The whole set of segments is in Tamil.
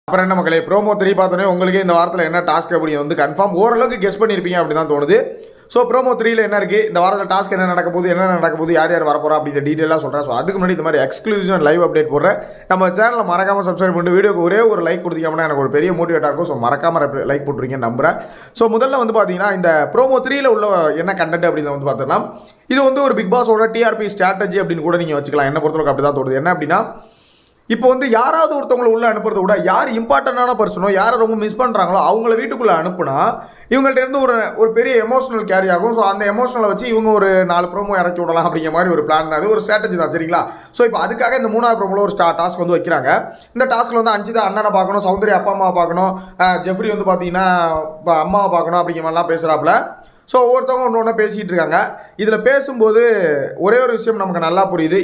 அப்புறம் என்ன மக்களே, ப்ரோமோ 3 பார்த்தோன்னே உங்களுக்கே இந்த வாரத்தில் என்ன டாஸ்க் அப்படி வந்து கன்ஃபார்ம் ஓரளவுக்கு கெஸ் பண்ணியிருப்பீங்க அப்படி தான் தோணுது. ஸோ ப்ரோமோ 3ல என்ன இருக்குது, இந்த வாரத்தில் டாஸ்க் என்ன நடக்க போகுது, யார் யார் வரப்போறா அப்படிங்கிற டீட்டெயிலாக சொல்கிறேன். ஸோ அதுக்கு முன்னாடி இந்த மாதிரி எக்ஸ்க்ளூசிவ் லைவ் அப்டேட் போடுறேன். நம்ம சேனலை மறக்காமல் சப்ஸ்கிரைப் பண்ணிட்டு வீடியோக்கு ஒரே ஒரு லைக் கொடுத்தீங்கன்னா எனக்கு ஒரு பெரிய மோட்டிவேட்டாக இருக்கும். ஸோ மறக்காமல் லைக் போட்டுருங்க நம்புறேன். ஸோ முதல்ல வந்து பார்த்தீங்கன்னா இந்த ப்ரோமோ 3ல உள்ள என்ன கண்டென்ட் அப்படின்னு வந்து பார்த்தோம்னா, இது வந்து ஒரு பிக் பாஸோட டிஆர்பி ஸ்ட்ராட்டஜி அப்படின்னு கூட நீங்கள் வச்சுக்கலாம். என்ன பொறுத்தவரைக்கும் அப்படி தான் தோணுது. என்ன அப்படின்னா, இப்போ வந்து யாராவது ஒருத்தவங்களை உள்ளே அனுப்புறத விட யார் இம்பார்ட்டண்டான பர்சனோ யாரை ரொம்ப மிஸ் பண்ணுறாங்களோ அவங்கள வீட்டுக்குள்ளே அனுப்புனா இவங்கள்ட்ட இருந்து ஒரு பெரிய எமோஷனல் கேரி ஆகும். ஸோ அந்த எமோஷனலை வச்சு இவங்க ஒரு 4 ப்ரோமோ இறக்கி விடலாம் அப்படிங்கிற மாதிரி ஒரு பிளான் தான், ஒரு ஸ்ட்ராட்டஜி தான், சரிங்களா? ஸோ இப்போ அதுக்காக இந்த 3வது ப்ரோமோவில் ஒரு டாஸ்க் வந்து வைக்கிறாங்க. இந்த டாஸ்க்கில் வந்து அஞ்சிதா அண்ணனை பார்க்கணும், சௌந்தர்யா அப்பா அம்மாவை பார்க்கணும், ஜெஃப்ரி வந்து பார்த்தீங்கன்னா அம்மாவை பார்க்கணும் அப்படிங்கிற மாதிரிலாம் பேசுகிறாப்புல. ஸோ ஒவ்வொருத்தவங்க ஒன்று ஒன்று பேசிகிட்டு இருக்காங்க. இதில் பேசும்போது ஒரே ஒரு விஷயம் நமக்கு நல்லா புரியுது.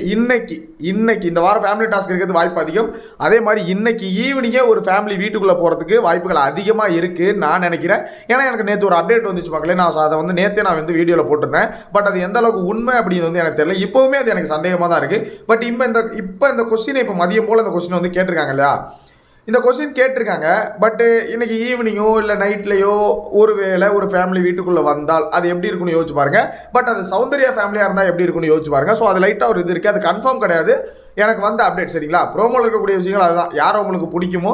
இன்னைக்கு இந்த வாரம் ஃபேமிலி டாஸ்க் இருக்கிறது வாய்ப்பு அதிகம். அதே மாதிரி இன்னைக்கு ஈவினிங்கே ஒரு ஃபேமிலி வீட்டுக்குள்ளே போகிறதுக்கு வாய்ப்புகள் அதிகமாக இருக்குது நான் நினைக்கிறேன். ஏன்னா எனக்கு நேற்று ஒரு அப்டேட் வந்துச்சு மக்களே. நான் அதை வந்து நேற்றே நான் வந்து வீடியோவில் போட்டிருந்தேன். பட் அது எந்த அளவுக்கு உண்மை அப்படின்னு வந்து எனக்கு தெரியல. இப்போவுமே அது எனக்கு சந்தேகமாக தான் இருக்குது. பட் இப்போ இந்த கொஸ்டினை இப்போ மதியம் போல் இந்த கொஸ்டினை வந்து கேட்டிருக்காங்க இல்லையா, இந்த கொஸ்டின் கேட்டிருக்காங்க. பட்டு இன்றைக்கி ஈவினிங்கோ இல்லை நைட்லேயோ ஒரு வேளை ஒரு ஃபேமிலி வீட்டுக்குள்ளே வந்தால் அது எப்படி இருக்குன்னு யோசிச்சு பாருங்கள். பட் அது சௌந்தர்யா ஃபேமிலியாக இருந்தால் எப்படி இருக்குன்னு யோசிச்சு பாருங்கள். ஸோ அது லைட்டாக ஒரு இது இருக்குது, அது கன்ஃபார்ம் கிடையாது. எனக்கு வந்த அப்டேட், சரிங்களா? ப்ரோமோவில் இருக்கக்கூடிய விஷயங்கள் அதுதான். யார் உங்களுக்கு பிடிக்குமோ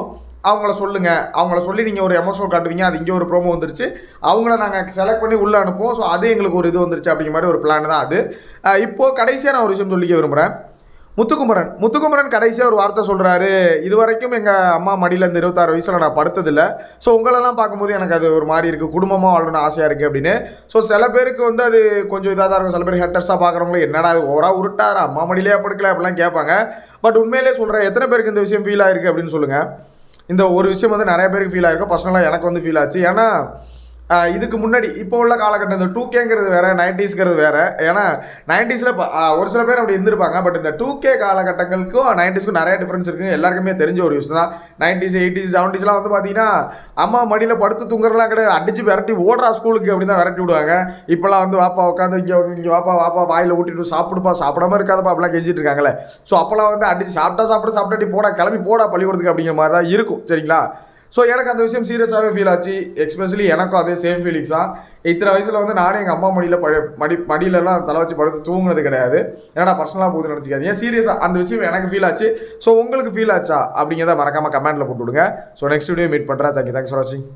அவங்கள சொல்லுங்கள், அவங்கள சொல்லி நீங்கள் ஒரு எமோஷனல் காட்டுவீங்க. அது இங்கே ஒரு ப்ரோமோ வந்துருச்சு, அவங்கள நாங்கள் செலக்ட் பண்ணி உள்ளே அனுப்புவோம். ஸோ அது எங்களுக்கு ஒரு இது வந்துருச்சு அப்படிங்கிற மாதிரி ஒரு பிளான் தான் அது. இப்போது கடைசியாக நான் ஒரு விஷயம் சொல்லிக்க விரும்புகிறேன். முத்துக்குமரன் கடைசியாக ஒரு வார்த்தை சொல்கிறாரு, இது வரைக்கும் எங்கள் அம்மா மடியில் இந்த 26 வயசில் நான் படுத்ததில்லை. ஸோ உங்களெல்லாம் பார்க்கும்போது எனக்கு அது ஒரு மாதிரி இருக்குது, குடும்பமாக வாழணும்னு ஆசையாக இருக்குது அப்படின்னு. ஸோ சில பேருக்கு வந்து அது கொஞ்சம் இதாக தான் இருக்கும். சில பேர் ஹேட்டர்ஸாக பார்க்குறவங்களே என்னடா அது ஓவராக உருட்டாரா, அம்மா மடியிலே படுக்கல அப்படிலாம் கேட்பாங்க. பட் உண்மையிலே சொல்கிறேன், எத்தனை பேருக்கு இந்த விஷயம் ஃபீல் ஆகிருக்கு அப்படின்னு சொல்லுங்கள். இந்த ஒரு விஷயம் வந்து நிறைய பேருக்கு ஃபீல் ஆகிருக்கும். பர்சனலாக எனக்கு வந்து ஃபீல் ஆச்சு. ஏன்னா இதுக்கு முன்னாடி இப்போ உள்ள காலகட்டம் இந்த 2Kங்கிறது வேறு, 90ஸ்ங்கிறது வேறு. ஏன்னா 90ஸில் ஒரு சில பேர் அப்படி இருந்திருப்பாங்க. பட் இந்த 2K காலகட்டங்களுக்கும் 90ஸ்க்கும் நிறைய டிஃப்ரென்ஸ் இருக்குது. எல்லாருக்குமே தெரிஞ்ச ஒரு விஷயம் தான். 90s 80s 70ஸ்லாம் வந்து பார்த்தீங்கன்னா அம்மா மடியில் படுத்து தூங்குறதுலாம் கிடையாது, அடித்து விரட்டி ஓடுறா ஸ்கூலுக்கு அப்படி தான் விரட்டி விடுவாங்க. இப்போலாம் வந்து வாப்பா உட்காந்து இங்கே வாப்பா வாயில் ஊட்டிட்டு சாப்பிடுப்பா, சாப்பிடாம இருக்காதப்பா அப்படிலாம் கெஞ்சிட்டு இருக்காங்களே. ஸோ அப்போலாம் வந்து அடித்து சாப்பிட்டாட்டி போடா கிளம்பி போடா பள்ளிக்கூடத்துக்கு அப்படிங்கிற மாதிரி தான் இருக்கும், சரிங்களா? ஸோ எனக்கு அந்த விஷயம் சீரியஸாகவே ஃபீல் ஆச்சு. எஸ்பெஷலி எனக்கும் அதே சேம் ஃபீலிங்ஸ் தான். இத்தனை வயசில் வந்து நானே எங்கள் அம்மா மடியிலலாம் தலை வச்சு படுத்து தூங்குனது கிடையாது. ஏன்னா பர்சனலாக போகுதுன்னு நினச்சிக்காதீங்க. சீரியஸாக அந்த விஷயம் எனக்கு ஃபீல் ஆச்சு. ஸோ உங்களுக்கு ஃபீல் ஆச்சா அப்படிங்கிறத மறக்காமல் கமெண்ட்டில் போட்டு விடுங்க. ஸோ நெக்ஸ்ட் வீடியோ மீட் பண்ணுறேன். தேங்க்ஸ் ஃபார் வாட்சிங்.